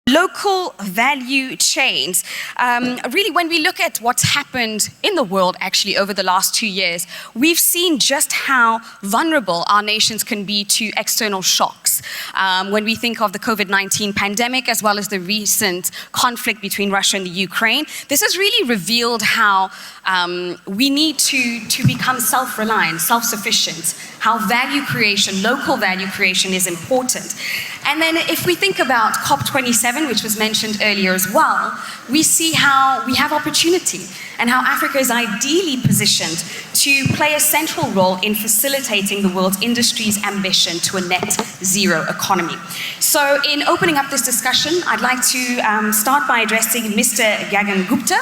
Local value chains. Really, when we look at what's happened in the world actually over the last 2 years, we've seen just how vulnerable our nations can be to external shocks. When we think of the COVID-19 pandemic, as well as the recent conflict between Russia and the Ukraine, this has really revealed how we need to become self-reliant, self-sufficient, how value creation, local value creation is important. And then if we think about COP27, which was mentioned earlier as well, we see how we have opportunity and how Africa is ideally positioned to play a central role in facilitating the world's industry's ambition to a net zero economy. So in opening up this discussion, I'd like to start by addressing Mr. Gagan Gupta.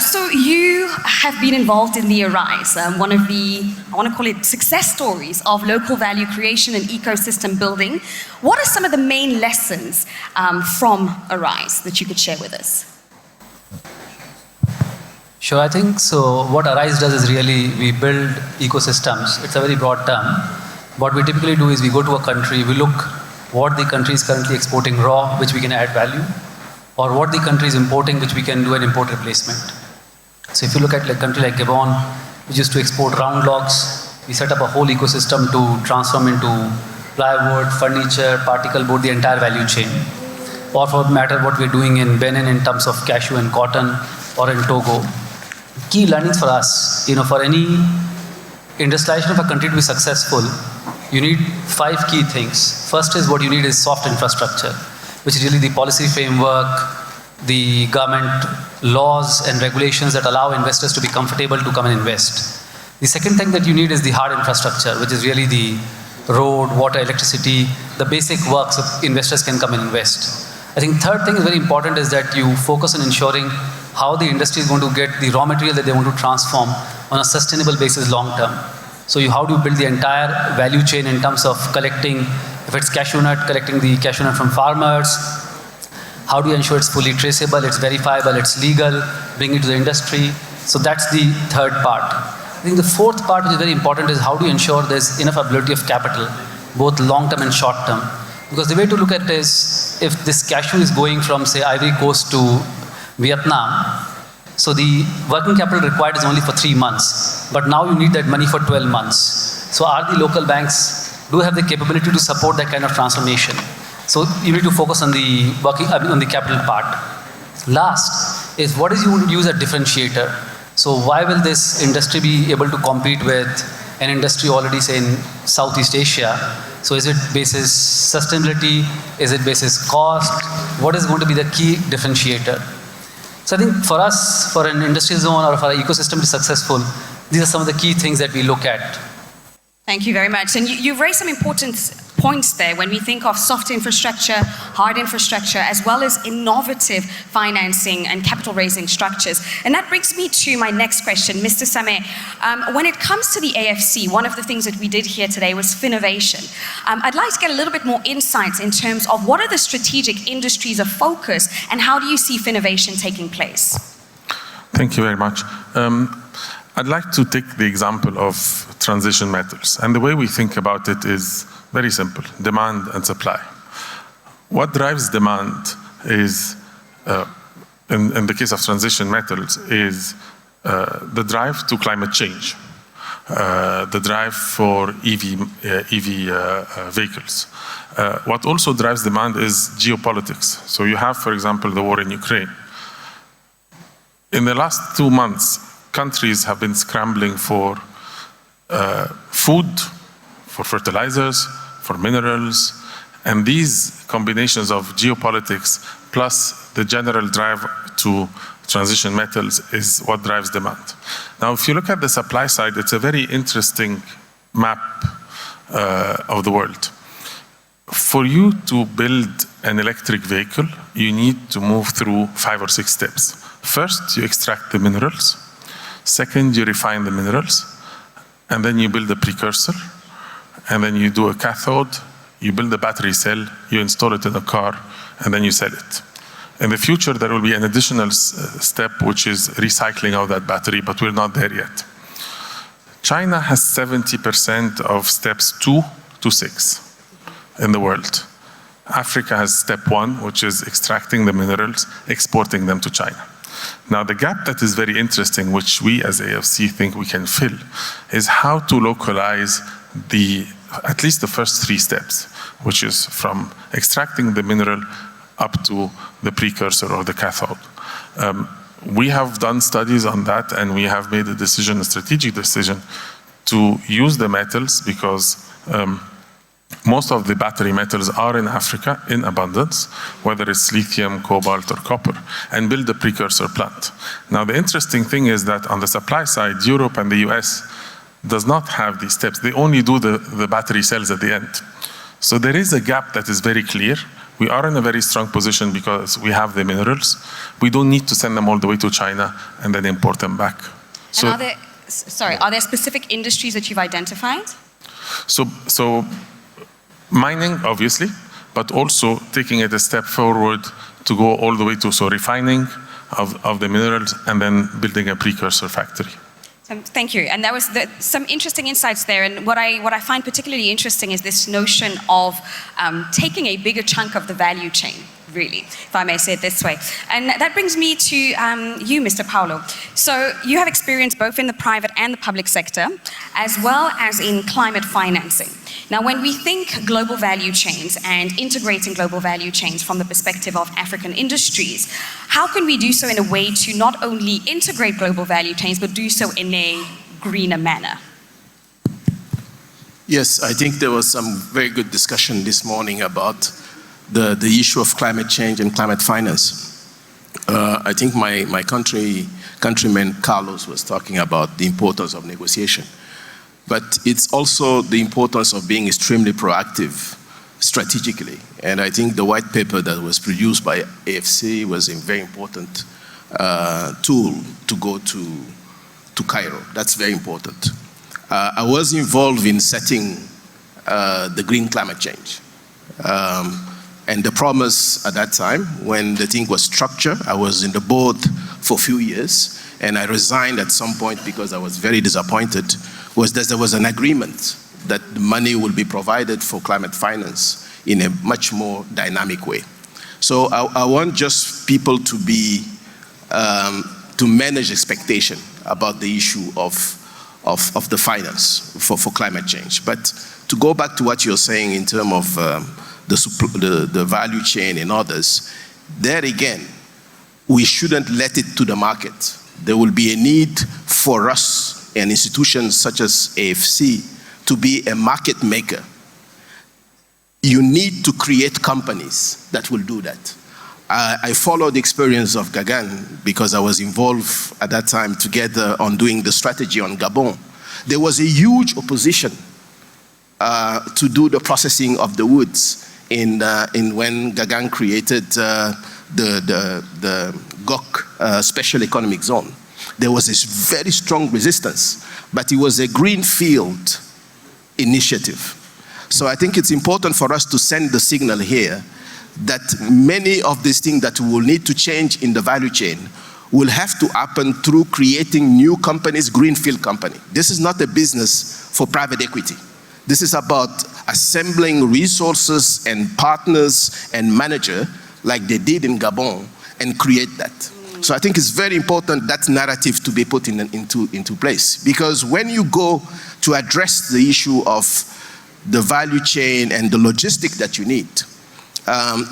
So you have been involved in the Arise, one of the, I want to call it success stories of local value creation and ecosystem building. What are some of the main lessons from Arise that you could share with us? Sure, I think so. What Arise does is really we build ecosystems. It's a very broad term. What we typically do is we go to a country, we look what the country is currently exporting raw, which we can add value, or what the country is importing, which we can do an import replacement. So if you look at a country like Gabon, which used to export round logs, we set up a whole ecosystem to transform into plywood, furniture, particle board, the entire value chain. Or for that matter, what we're doing in Benin in terms of cashew and cotton, or in Togo. Key learnings for us, for any industrialization of a country to be successful, you need 5 key things. First is what you need is soft infrastructure, which is really the policy framework, the government laws and regulations that allow investors to be comfortable to come and invest. The second thing that you need is the hard infrastructure, which is really the road, water, electricity, the basic works so investors can come and invest. I think third thing is very important is that you focus on ensuring how the industry is going to get the raw material that they want to transform on a sustainable basis long term. So how do you build the entire value chain in terms of collecting, if it's cashew nut, collecting the cashew nut from farmers, how do you ensure it's fully traceable, it's verifiable, it's legal, bring it to the industry. So that's the third part. I think the fourth part, which is very important, is how do you ensure there's enough availability of capital, both long term and short term. Because the way to look at it is, if this cashew is going from, say, Ivory Coast to Vietnam, so the working capital required is only for 3 months, but now you need that money for 12 months. So are the local banks, do have the capability to support that kind of transformation? So you need to focus on the on the capital part. Last is what is you use a differentiator. So why will this industry be able to compete with an industry already, say, in Southeast Asia? So is it basis sustainability? Is it basis cost? What is going to be the key differentiator? So I think for us, for an industrial zone or for an ecosystem to be successful, these are some of the key things that we look at. Thank you very much. And you've raised some important points there when we think of soft infrastructure, hard infrastructure, as well as innovative financing and capital raising structures. And that brings me to my next question, Mr. Sameh. When it comes to the AFC, one of the things that we did here today was FInnovation. I'd like to get a little bit more insights in terms of what are the strategic industries of focus and how do you see FInnovation taking place? Thank you very much. I'd like to take the example of transition metals. And the way we think about it is very simple, demand and supply. What drives demand is, in the case of transition metals, is the drive to climate change, the drive for EV vehicles. What also drives demand is geopolitics. So you have, for example, the war in Ukraine. In the last 2 months, countries have been scrambling for food, for fertilizers, for minerals, and these combinations of geopolitics plus the general drive to transition metals is what drives demand. Now, if you look at the supply side, it's a very interesting map of the world. For you to build an electric vehicle, you need to move through 5 or 6 steps. First, you extract the minerals. Second, you refine the minerals. And then you build a precursor. And then you do a cathode. You build a battery cell. You install it in a car. And then you sell it. In the future, there will be an additional step, which is recycling of that battery, but we're not there yet. China has 70% of steps 2 to 6 in the world. Africa has step one, which is extracting the minerals, exporting them to China. Now, the gap that is very interesting, which we as AFC think we can fill, is how to localize at least the first three steps, which is from extracting the mineral up to the precursor or the cathode. We have done studies on that, and we have made a strategic decision to use the metals because most of the battery metals are in Africa in abundance, whether it's lithium, cobalt, or copper, and build a precursor plant. Now, the interesting thing is that on the supply side, Europe and the US does not have these steps. They only do the battery cells at the end. So there is a gap that is very clear. We are in a very strong position because we have the minerals. We don't need to send them all the way to China and then import them back. So, and are there specific industries that you've identified? So mining, obviously, but also taking it a step forward to go all the way to refining of the minerals and then building a precursor factory. Thank you. And that was some interesting insights there. And what I find particularly interesting is this notion of taking a bigger chunk of the value chain, really, if I may say it this way. And that brings me to you, Mr. Paulo. So you have experience both in the private and the public sector, as well as in climate financing. Now, when we think global value chains and integrating global value chains from the perspective of African industries, how can we do so in a way to not only integrate global value chains, but do so in a greener manner? Yes, I think there was some very good discussion this morning about the issue of climate change and climate finance. I think my countryman Carlos was talking about the importance of negotiation. But it's also the importance of being extremely proactive strategically. And I think the white paper that was produced by AFC was a very important tool to go to Cairo. That's very important. I was involved in setting the green climate change. And the promise at that time, when the thing was structured, I was in the board for a few years, and I resigned at some point because I was very disappointed, was that there was an agreement that the money will be provided for climate finance in a much more dynamic way. So I want just people to be, to manage expectation about the issue of the finance for climate change. But to go back to what you're saying in terms of the value chain and others, there again, we shouldn't let it to the market. There will be a need for us and institutions such as AFC to be a market maker. You need to create companies that will do that. I followed the experience of Gagan because I was involved at that time together on doing the strategy on Gabon. There was a huge opposition to do the processing of the woods in when Gagan created the GOC Special Economic Zone. There was this very strong resistance, but it was a greenfield initiative. So I think it's important for us to send the signal here that many of these things that we will need to change in the value chain will have to happen through creating new companies, greenfield company. This is not a business for private equity. This is about assembling resources and partners and manager like they did in Gabon and create that. So I think it's very important that narrative to be put into place, because when you go to address the issue of the value chain and the logistic that you need,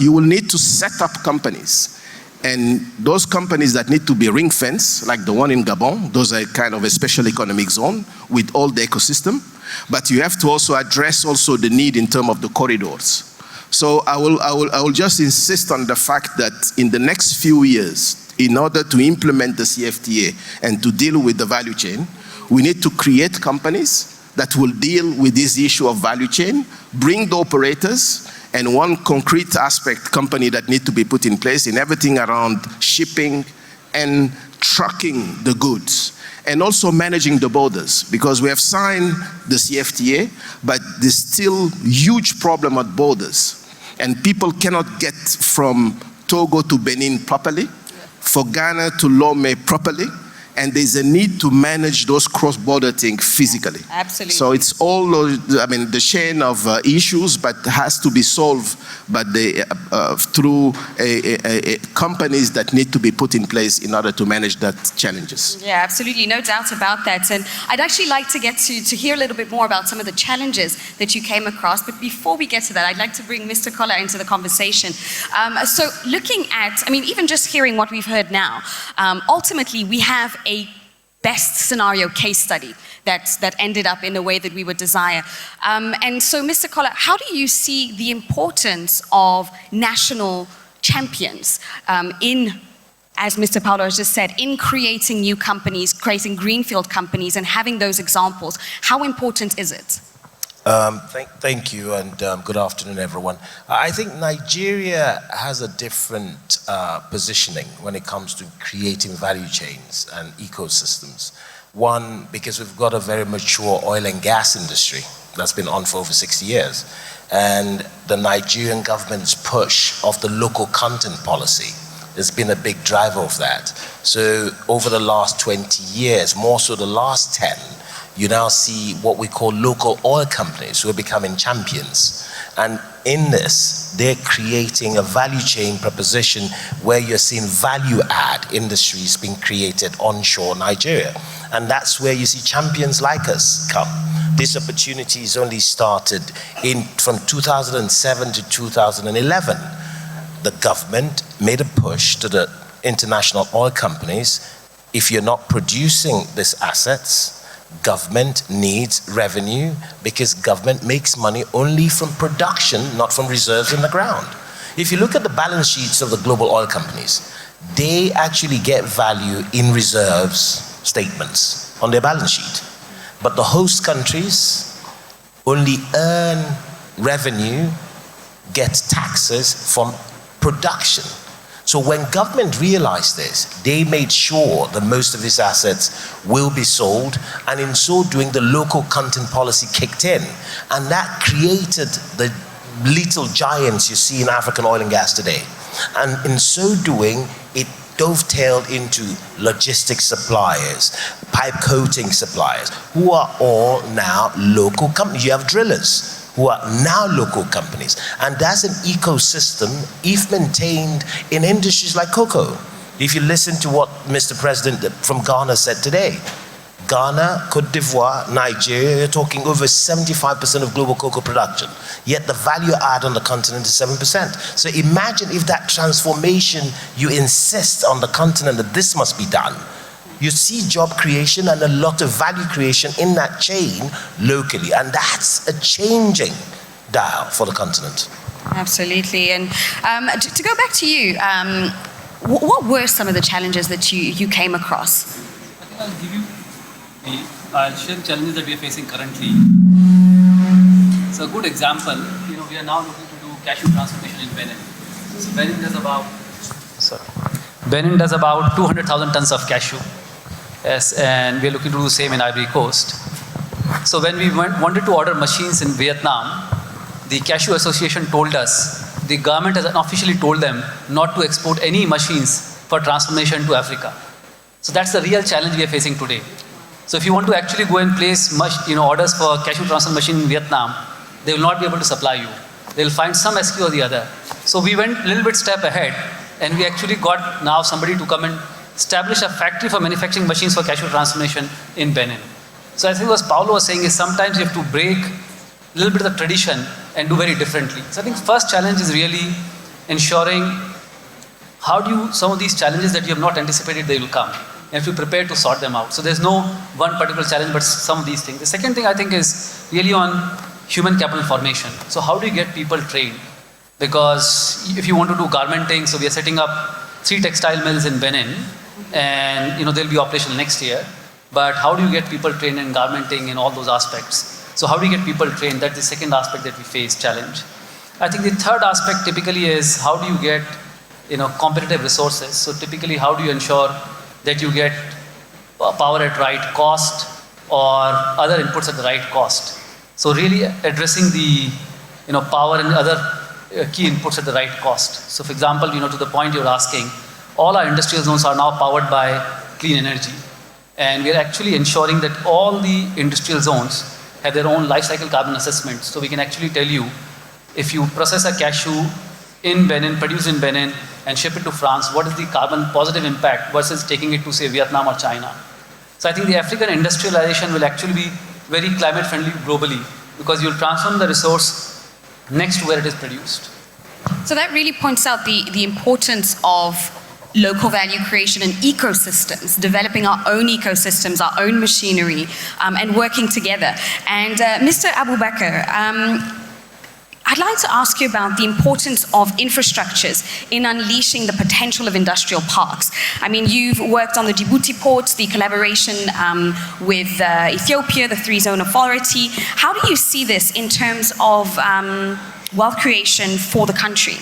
you will need to set up companies. And those companies that need to be ring-fenced, like the one in Gabon, those are kind of a special economic zone with all the ecosystem. But you have to also address also the need in terms of the corridors. So I will just insist on the fact that in the next few years, in order to implement the CFTA and to deal with the value chain, we need to create companies that will deal with this issue of value chain, bring the operators, and one concrete aspect company that need to be put in place in everything around shipping and trucking the goods, and also managing the borders, because we have signed the CFTA, but there's still huge problem at borders, and people cannot get from Togo to Benin properly, for Ghana to Lomé properly, and there's a need to manage those cross-border things physically. Absolutely. So it's all, the chain of issues, but has to be solved through companies that need to be put in place in order to manage that challenges. Yeah, absolutely, no doubt about that. And I'd actually like to get to hear a little bit more about some of the challenges that you came across. But before we get to that, I'd like to bring Mr. Koller into the conversation. So looking at, even just hearing what we've heard now, ultimately we have a best scenario case study that ended up in a way that we would desire. And so, Mr. Koller, how do you see the importance of national champions as Mr. Paulo has just said, in creating new companies, creating greenfield companies and having those examples? How important is it? Thank you, and good afternoon, everyone. I think Nigeria has a different positioning when it comes to creating value chains and ecosystems. One, because we've got a very mature oil and gas industry that's been on for over 60 years. And the Nigerian government's push of the local content policy has been a big driver of that. So over the last 20 years, more so the last 10, you now see what we call local oil companies who are becoming champions. And in this, they're creating a value chain proposition where you're seeing value add industries being created onshore Nigeria. And that's where you see champions like us come. This opportunity is only started from 2007 to 2011. The government made a push to the international oil companies. If you're not producing these assets, government needs revenue, because government makes money only from production, not from reserves in the ground. If you look at the balance sheets of the global oil companies, they actually get value in reserves statements on their balance sheet. But the host countries only earn revenue, get taxes from production. So when government realized this, they made sure that most of these assets will be sold, and in so doing, the local content policy kicked in. And that created the little giants you see in African oil and gas today. And in so doing, it dovetailed into logistics suppliers, pipe coating suppliers, who are all now local companies. You have drillers who are now local companies. And that's an ecosystem, if maintained in industries like cocoa. If you listen to what Mr. President from Ghana said today, Ghana, Cote d'Ivoire, Nigeria, you're talking over 75% of global cocoa production. Yet the value add on the continent is 7%. So imagine if that transformation, you insist on the continent that this must be done. You see job creation and a lot of value creation in that chain locally. And that's a changing dial for the continent. Absolutely. And to go back to you, what were some of the challenges that you came across? I think I'll share the challenges that we are facing currently. So a good example, we are now looking to do cashew transformation in Benin. So Benin does about 200,000 tons of cashew. Yes, and we are looking to do the same in Ivory Coast. So when we wanted to order machines in Vietnam, the Cashew Association told us, the government has officially told them not to export any machines for transformation to Africa. So that's the real challenge we are facing today. So if you want to actually go and place orders for cashew transformation in Vietnam, they will not be able to supply you. They will find some excuse or the other. So we went a little bit step ahead, and we actually got now somebody to come and establish a factory for manufacturing machines for cashew transformation in Benin. So I think what Paulo was saying is sometimes you have to break a little bit of the tradition and do very differently. So I think first challenge is really ensuring how do you, some of these challenges that you have not anticipated, they will come. You have to prepare to sort them out. So there's no one particular challenge, but some of these things. The second thing I think is really on human capital formation. So how do you get people trained? Because if you want to do garmenting, so we are setting up 3 textile mills in Benin, and they'll be operational next year. But how do you get people trained in garmenting and all those aspects? So how do you get people trained? That's the second aspect that we face challenge. I think the third aspect typically is how do you get competitive resources? So typically how do you ensure that you get power at right cost or other inputs at the right cost? So really addressing the power and other key inputs at the right cost. So for example, to the point you're asking, all our industrial zones are now powered by clean energy. And we are actually ensuring that all the industrial zones have their own life cycle carbon assessments. So we can actually tell you, if you process a cashew in Benin, produce in Benin, and ship it to France, what is the carbon positive impact versus taking it to, say, Vietnam or China? So I think the African industrialization will actually be very climate friendly globally, because you'll transform the resource next to where it is produced. So that really points out the importance of local value creation and ecosystems, developing our own ecosystems, our own machinery, and working together. And Mr. Abubakar, I'd like to ask you about the importance of infrastructures in unleashing the potential of industrial parks. I mean, you've worked on the Djibouti ports, the collaboration with Ethiopia, the Three-Zone Authority. How do you see this in terms of wealth creation for the country?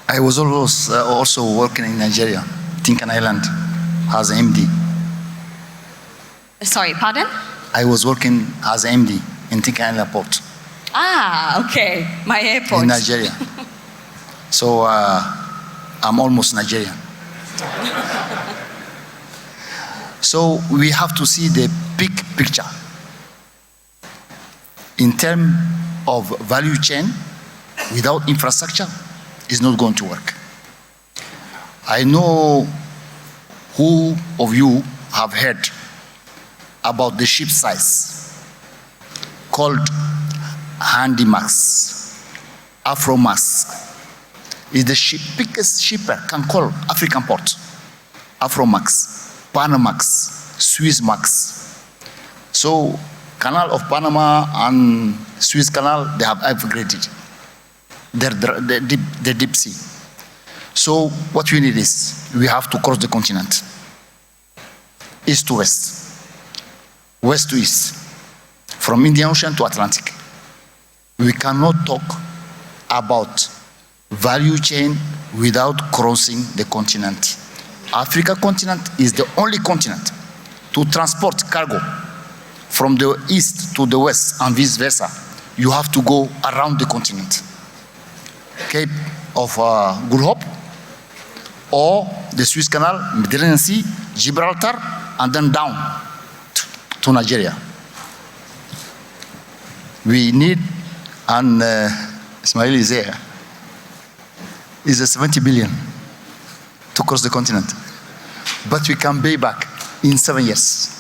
I was also working in Nigeria, Tinkan Island, as MD. Sorry, pardon? I was working as MD in Tinkan Island port. Ah, okay, my airport. In Nigeria. So I'm almost Nigerian. So we have to see the big picture. In terms of value chain, without infrastructure, it's not going to work. I know who of you have heard about the ship size called Handymax, Afromax. Is the biggest shipper can call African port. Afromax, Panamax, Swissmax. So Canal of Panama and Suez Canal, they have upgraded the deep sea. So what we need is, we have to cross the continent, east to west, west to east, from Indian Ocean to Atlantic. We cannot talk about value chain without crossing the continent. Africa continent is the only continent to transport cargo from the east to the west and vice versa. You have to go around the continent. Cape of Good Hope, or the Suez Canal, Mediterranean Sea, Gibraltar, and then down to Nigeria. We need, and Ismail is there, is a 70 billion to cross the continent. But we can pay back in 7 years.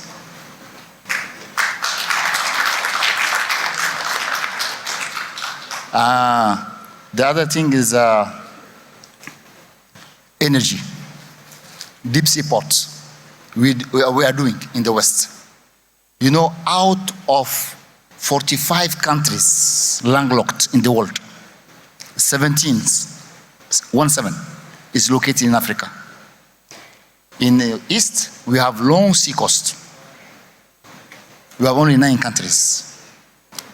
The other thing is energy. Deep sea ports, we are doing in the West. You know, out of 45 countries landlocked in the world, 17 is located in Africa. In the East, we have long sea coast. We have only 9 countries: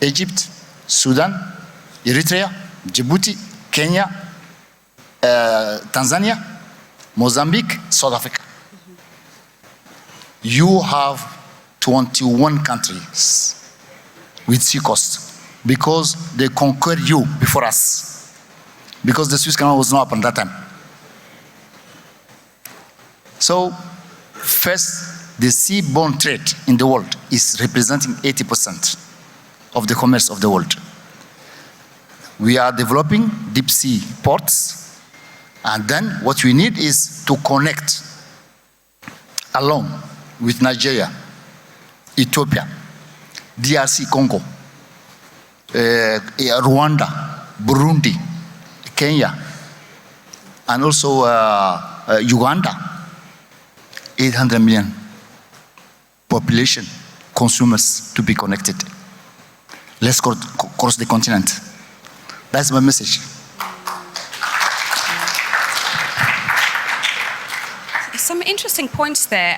Egypt, Sudan, Eritrea, Djibouti, Kenya, Tanzania, Mozambique, South Africa. You have 21 countries with sea coast because they conquered you before us, because the Suez Canal was not open at that time. So, first, the seaborne trade in the world is representing 80% of the commerce of the world. We are developing deep sea ports, and then what we need is to connect along with Nigeria, Ethiopia, DRC Congo, Rwanda, Burundi, Kenya, and also Uganda. 800 million population, consumers to be connected. Let's cross the continent. That's my message. Some interesting points there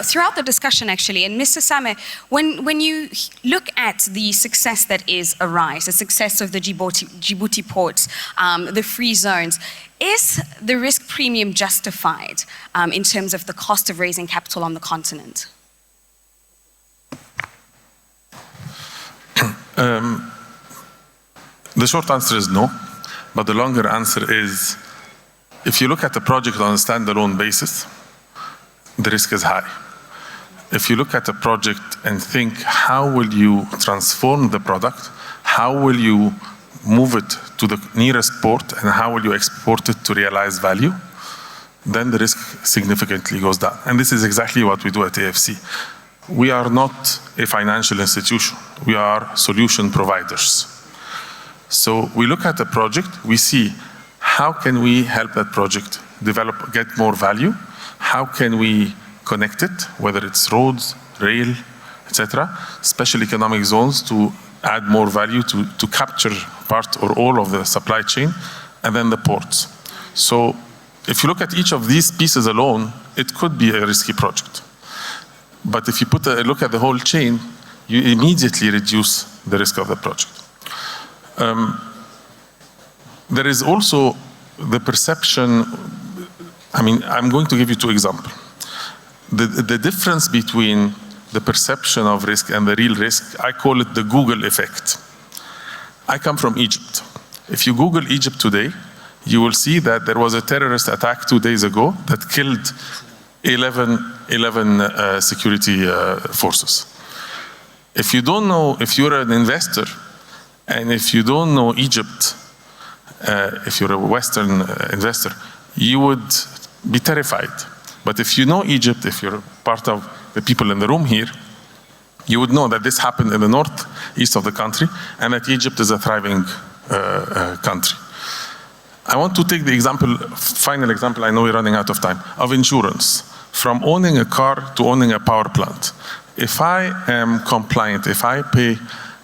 throughout the discussion, actually. And Mr. Same, when you look at the success that is Arise, the success of the Djibouti ports, the free zones, is the risk premium justified in terms of the cost of raising capital on the continent? The short answer is no, but the longer answer is, if you look at the project on a standalone basis, the risk is high. if you look at a project and think, how will you transform the product? How will you move it to the nearest port, and how will you export it to realize value? Then the risk significantly goes down. And this is exactly what we do at AFC. We are not a financial institution. We are solution providers. So we look at a project, we see how can we help that project develop, get more value? How can we connect it, whether it's roads, rail, etc., special economic zones to add more value to capture part or all of the supply chain, and then the ports. So if you look at each of these pieces alone, it could be a risky project. But if you put a look at the whole chain, you immediately reduce the risk of the project. There is also the perception, I mean, I'm going to give you two examples. The difference between the perception of risk and the real risk, I call it the Google effect. I come from Egypt. If you Google Egypt today, you will see that there was a terrorist attack 2 days ago that killed 11 security forces. If you don't know, if you're an investor, and if you don't know Egypt, if you're a Western investor, you would be terrified. But if you know Egypt, if you're part of the people in the room here, you would know that this happened in the northeast of the country, and that Egypt is a thriving country. I want to take the example, final example, I know we're running out of time, of insurance. From owning a car to owning a power plant. If I am compliant, if I pay,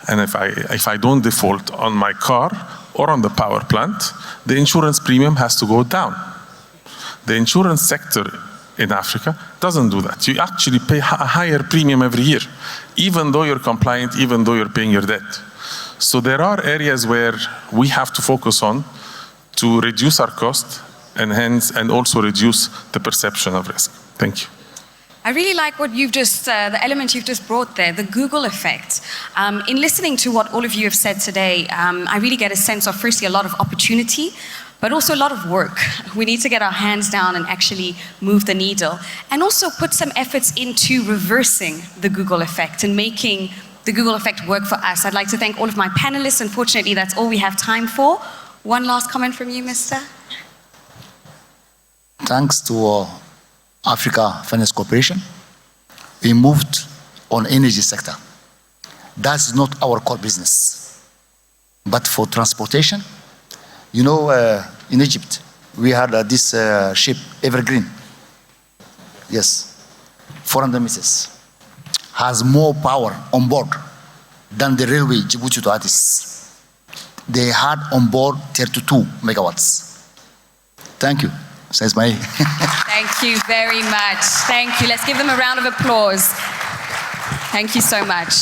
and if I don't default on my car or on the power plant, the insurance premium has to go down. The insurance sector in Africa doesn't do that. You actually pay a higher premium every year, even though you're compliant, even though you're paying your debt. So there are areas where we have to focus on to reduce our cost and also reduce the perception of risk. Thank you. I really like what you've just, the element you've just brought there, the Google effect. In listening to what all of you have said today, I really get a sense of, firstly, a lot of opportunity, but also a lot of work. We need to get our hands down and actually move the needle, and also put some efforts into reversing the Google effect and making the Google effect work for us. I'd like to thank all of my panelists. Unfortunately, that's all we have time for. One last comment from you, Mr. Thanks to Africa Finance Corporation, we moved on energy sector. That's not our core business. But for transportation, you know, in Egypt, we had this ship, Evergreen. Yes, 400 meters. Has more power on board than the railway Djibouti to Addis. They had on board 32 megawatts. Thank you. Says my. Thank you very much. Thank you. Let's give them a round of applause. Thank you so much.